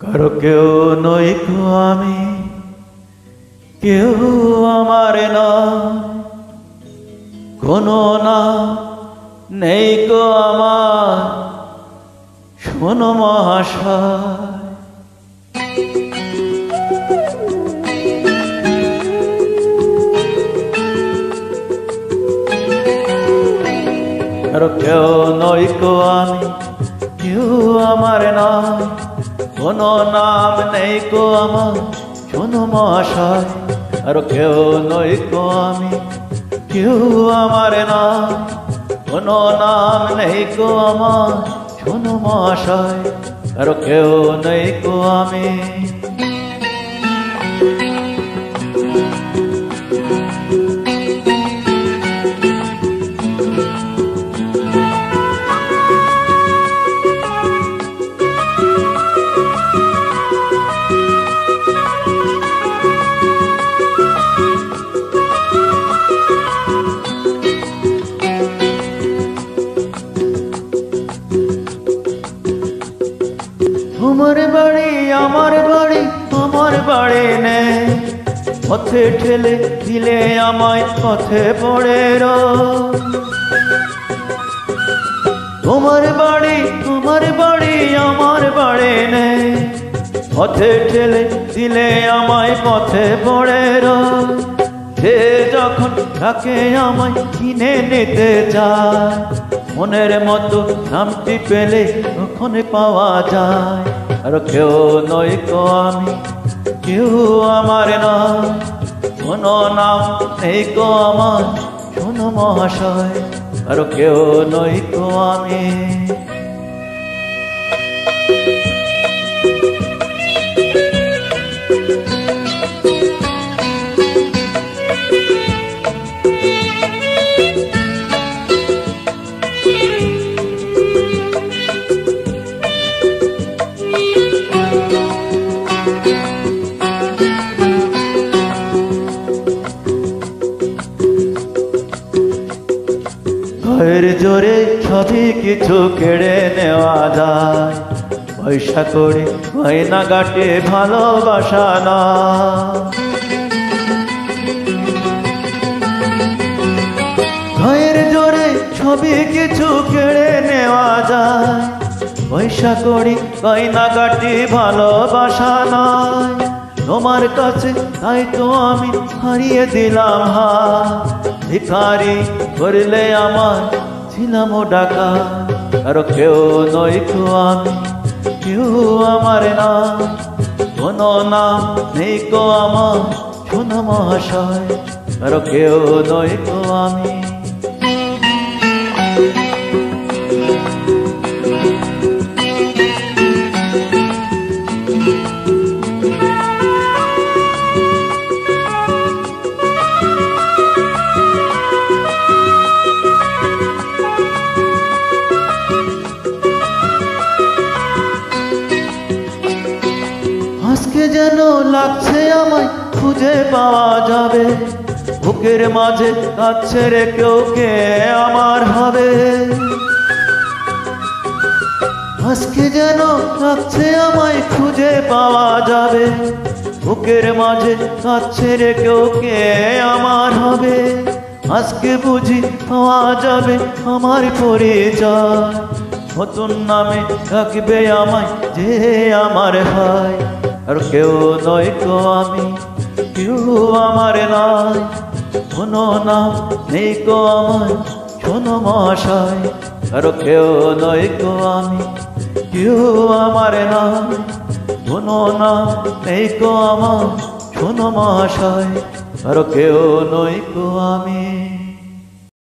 কারো কেউ নই কো আমি, কেউ আমার নয়, কোনো না নেই কো আমার। শোনো মহাশয়, কারো কেউ নই কো আমি, কেউ আমার নয়, কোনো নাম নেই কো আমার। শোনো মহাশয়, আর কেউ নই কো আমি, কেউ আমার নয়, কোনো নাম নেই কো আমার। শোনো মহাশয়, আর কেউ নেই কো আমি। তোমার বাড়ি আমার বাড়ি, আমার বাড়ি নেই, পথে ঠেলে দিলে আমায় পথে পড়ে রোজ। তোমার বাড়ি আমার বাড়ি, আমার বাড়ি নেই, পথে ঠেলে দিলে আমায় পথে পড়ে রোজ। সে যখন তাকে আমায় কিনে নিতে চায়, মনের মতো নামটি পেলে ওখানে পাওয়া যায়। আর কেউ নই কো আমি, কেউ আমার নয়, কোনো নাম নেই কো আমার। শোনো মহাশয়, আর কেউ নই কো আমি। ভয়ের জোরে সবই কিছু কেড়ে নেওয়া যায়, পয়সা করে গয়না গাটে ভালোবাসা না। ভয়ের জোরে সবই কিছু কেড়ে নেওয়া যায়, পয়সা করে গয়না গাটে ভালোবাসা নয়। তোমার কাছে তাই তো আমি হারিয়ে দিলাম হাত, ভিখারি করলে আমার ছিলাম ডাকা। আর কেউ নই কো আমি, কেউ আমার নাম, কোনো নাম নেই কো আমার। শোনো মহাশয়, আর কেউ নই কো আমি। আজকে যেন লাগছে আমায় খুঁজে পাওয়া যাবে, বুকের মাঝে কাছে রেখেও কে আমার হবে। আজকে যেন লাগছে আমায় খুঁজে পাওয়া যাবে, বুকের মাঝে কাছে রেখেও কে আমার হবে। আজকে বুঝি পাওয়া যাবে আমার পরিচয়, নতুন নামে ডাকবে আমায় যে আমার ভাই। আর কেউ নই কো আমি, কেউ আমার নয়, কোনো নাম নেই কো আমার। শোনো মহাশয়, আর কেউ নই কো আমি, কেউ আমার নয়, কোনো নাম নেই কো আমার। শোনো মহাশয়, আর কেউ নই কো আমি।